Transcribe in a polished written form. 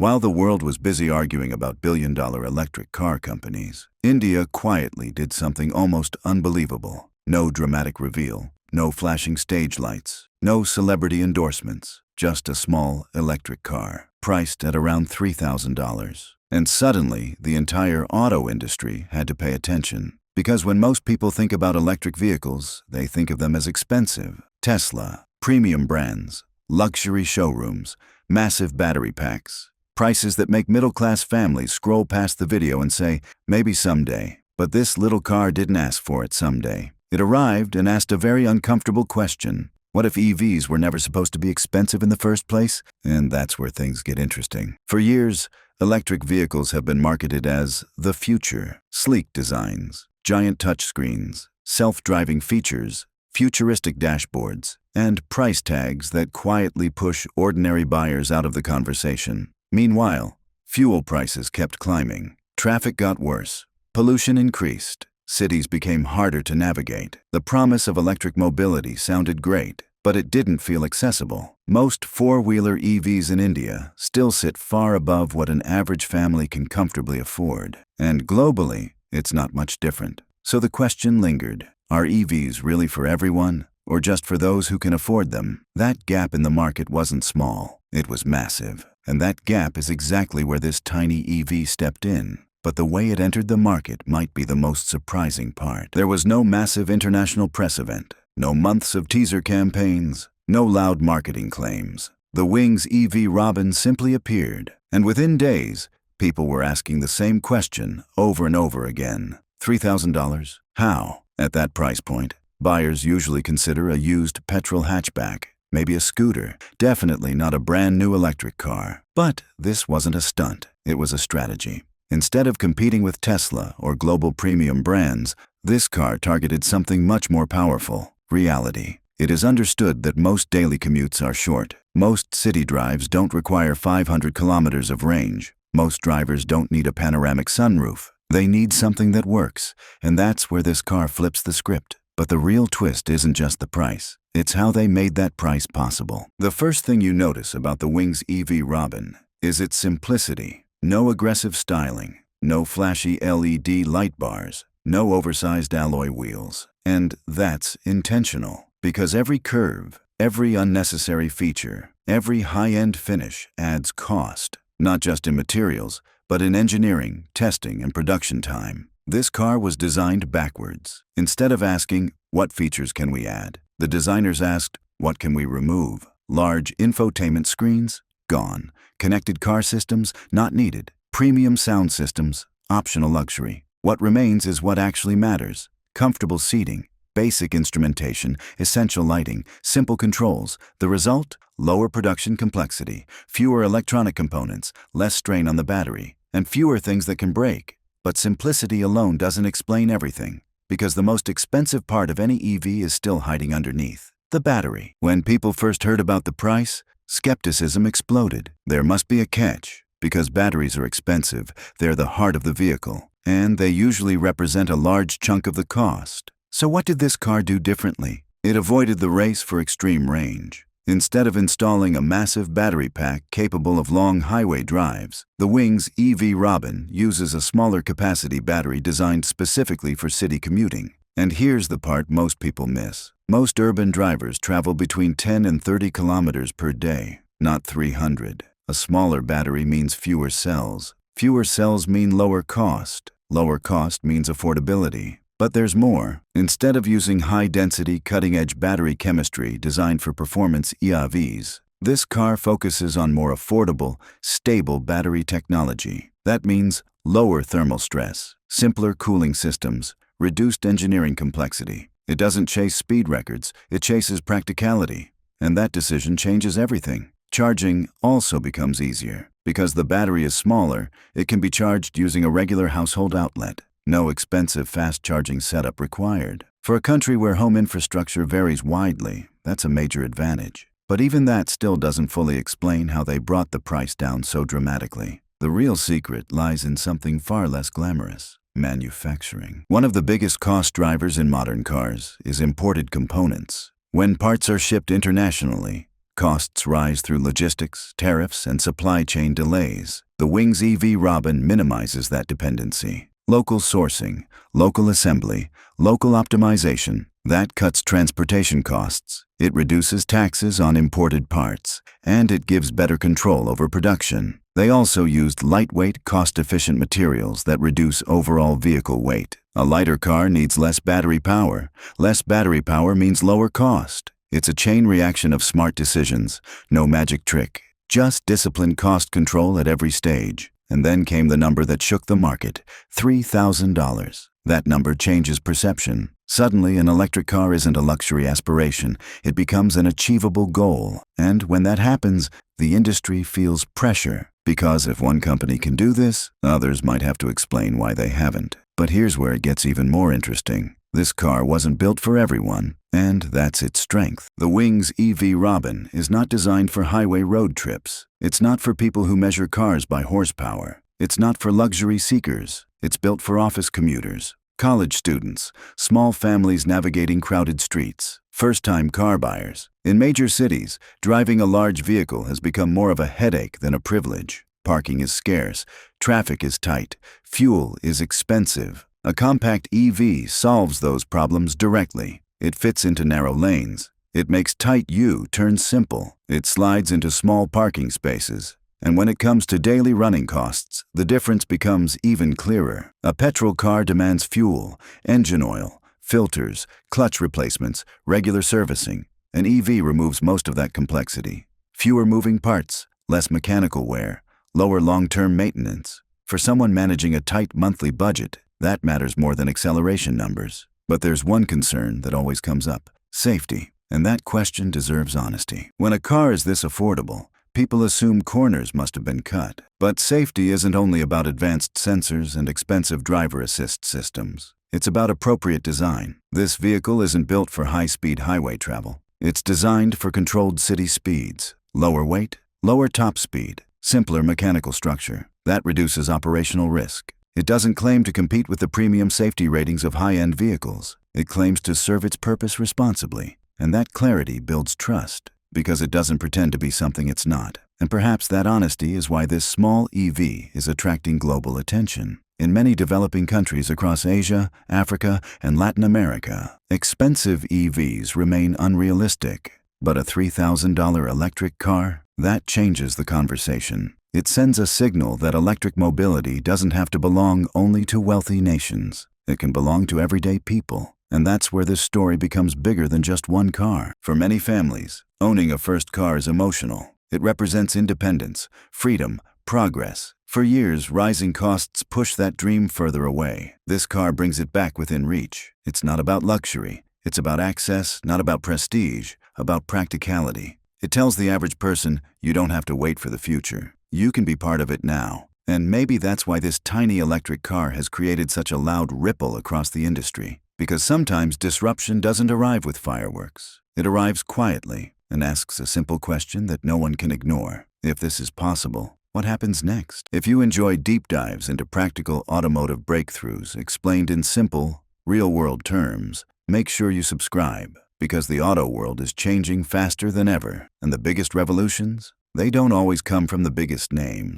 While the world was busy arguing about billion-dollar electric car companies, India quietly did something almost unbelievable. No dramatic reveal, no flashing stage lights, no celebrity endorsements, just a small electric car, priced at around $3,000. And suddenly, the entire auto industry had to pay attention. Because when most people think about electric vehicles, they think of them as expensive. Tesla, premium brands, luxury showrooms, massive battery packs. Prices that make middle-class families scroll past the video and say, maybe someday. But this little car didn't ask for it someday. It arrived and asked a very uncomfortable question. What if EVs were never supposed to be expensive in the first place? And that's where things get interesting. For years, electric vehicles have been marketed as the future. Sleek designs, giant touchscreens, self-driving features, futuristic dashboards, and price tags that quietly push ordinary buyers out of the conversation. Meanwhile, fuel prices kept climbing. Traffic got worse. Pollution increased. Cities became harder to navigate. The promise of electric mobility sounded great, but it didn't feel accessible. Most four-wheeler EVs in India still sit far above what an average family can comfortably afford. And globally, it's not much different. So the question lingered, are EVs really for everyone, or just for those who can afford them? That gap in the market wasn't small. It was massive. And that gap is exactly where this tiny EV stepped in. But the way it entered the market might be the most surprising part. There was no massive international press event, no months of teaser campaigns, no loud marketing claims. The Wings EV Robin simply appeared, and within days, people were asking the same question over and over again. $3,000? How? At that price point, buyers usually consider a used petrol hatchback, maybe a scooter, definitely not a brand new electric car. But this wasn't a stunt, it was a strategy. Instead of competing with Tesla or global premium brands, this car targeted something much more powerful: reality. It is understood that most daily commutes are short. Most city drives don't require 500 kilometers of range. Most drivers don't need a panoramic sunroof. They need something that works, and that's where this car flips the script. But the real twist isn't just the price. It's how they made that price possible. The first thing you notice about the Wings EV Robin is its simplicity. No aggressive styling, no flashy LED light bars, no oversized alloy wheels. And that's intentional, because every curve, every unnecessary feature, every high-end finish adds cost, not just in materials, but in engineering, testing, and production time. This car was designed backwards. Instead of asking, what features can we add? The designers asked, what can we remove? Large infotainment screens? Gone. Connected car systems? Not needed. Premium sound systems? Optional luxury. What remains is what actually matters. Comfortable seating, basic instrumentation, essential lighting, simple controls. The result? Lower production complexity, fewer electronic components, less strain on the battery, and fewer things that can break. But simplicity alone doesn't explain everything, because the most expensive part of any EV is still hiding underneath: the battery. When people first heard about the price, skepticism exploded. There must be a catch, because batteries are expensive, they're the heart of the vehicle, and they usually represent a large chunk of the cost. So what did this car do differently? It avoided the race for extreme range. Instead of installing a massive battery pack capable of long highway drives, the Wings EV Robin uses a smaller capacity battery designed specifically for city commuting. And here's the part most people miss. Most urban drivers travel between 10 and 30 kilometers per day, not 300. A smaller battery means fewer cells. Fewer cells mean lower cost. Lower cost means affordability. But there's more. Instead of using high-density, cutting-edge battery chemistry designed for performance EVs, this car focuses on more affordable, stable battery technology. That means lower thermal stress, simpler cooling systems, reduced engineering complexity. It doesn't chase speed records, it chases practicality. And that decision changes everything. Charging also becomes easier. Because the battery is smaller, it can be charged using a regular household outlet. No expensive fast-charging setup required. For a country where home infrastructure varies widely, that's a major advantage. But even that still doesn't fully explain how they brought the price down so dramatically. The real secret lies in something far less glamorous: manufacturing. One of the biggest cost drivers in modern cars is imported components. When parts are shipped internationally, Costs rise through logistics, tariffs, and supply chain delays. The Wings EV Robin minimizes that dependency. Local sourcing, local assembly, local optimization. That cuts transportation costs. It reduces taxes on imported parts, and it gives better control over production. They also used lightweight, cost-efficient materials that reduce overall vehicle weight. A lighter car needs less battery power. Less battery power means lower cost. It's a chain reaction of smart decisions, no magic trick, just disciplined cost control at every stage. And then came the number that shook the market, $3,000. That number changes perception. Suddenly, an electric car isn't a luxury aspiration. It becomes an achievable goal. And when that happens, the industry feels pressure. Because if one company can do this, others might have to explain why they haven't. But here's where it gets even more interesting. This car wasn't built for everyone, and that's its strength. The Wings EV Robin is not designed for highway road trips. It's not for people who measure cars by horsepower. It's not for luxury seekers. It's built for office commuters, college students, small families navigating crowded streets, first-time car buyers. In major cities, driving a large vehicle has become more of a headache than a privilege. Parking is scarce, traffic is tight, fuel is expensive. A compact EV solves those problems directly. It fits into narrow lanes. It makes tight U turn simple. It slides into small parking spaces. And when it comes to daily running costs, the difference becomes even clearer. A petrol car demands fuel, engine oil, filters, clutch replacements, regular servicing. An EV removes most of that complexity. Fewer moving parts, less mechanical wear, lower long-term maintenance. For someone managing a tight monthly budget, that matters more than acceleration numbers. But there's one concern that always comes up: safety. And that question deserves honesty. When a car is this affordable, people assume corners must have been cut. But safety isn't only about advanced sensors and expensive driver assist systems. It's about appropriate design. This vehicle isn't built for high-speed highway travel. It's designed for controlled city speeds. Lower weight, lower top speed, simpler mechanical structure. That reduces operational risk. It doesn't claim to compete with the premium safety ratings of high-end vehicles. It claims to serve its purpose responsibly. And that clarity builds trust, because it doesn't pretend to be something it's not. And perhaps that honesty is why this small EV is attracting global attention. In many developing countries across Asia, Africa, and Latin America, expensive EVs remain unrealistic. But a $3,000 electric car? That changes the conversation. It sends a signal that electric mobility doesn't have to belong only to wealthy nations. It can belong to everyday people. And that's where this story becomes bigger than just one car. For many families, owning a first car is emotional. It represents independence, freedom, progress. For years, rising costs push that dream further away. This car brings it back within reach. It's not about luxury. It's about access, not about prestige, about practicality. It tells the average person, you don't have to wait for the future. You can be part of it now. And maybe that's why this tiny electric car has created such a loud ripple across the industry. Because sometimes disruption doesn't arrive with fireworks. It arrives quietly and asks a simple question that no one can ignore. If this is possible, what happens next? If you enjoy deep dives into practical automotive breakthroughs explained in simple, real-world terms, make sure you subscribe. Because the auto world is changing faster than ever. And the biggest revolutions? They don't always come from the biggest names.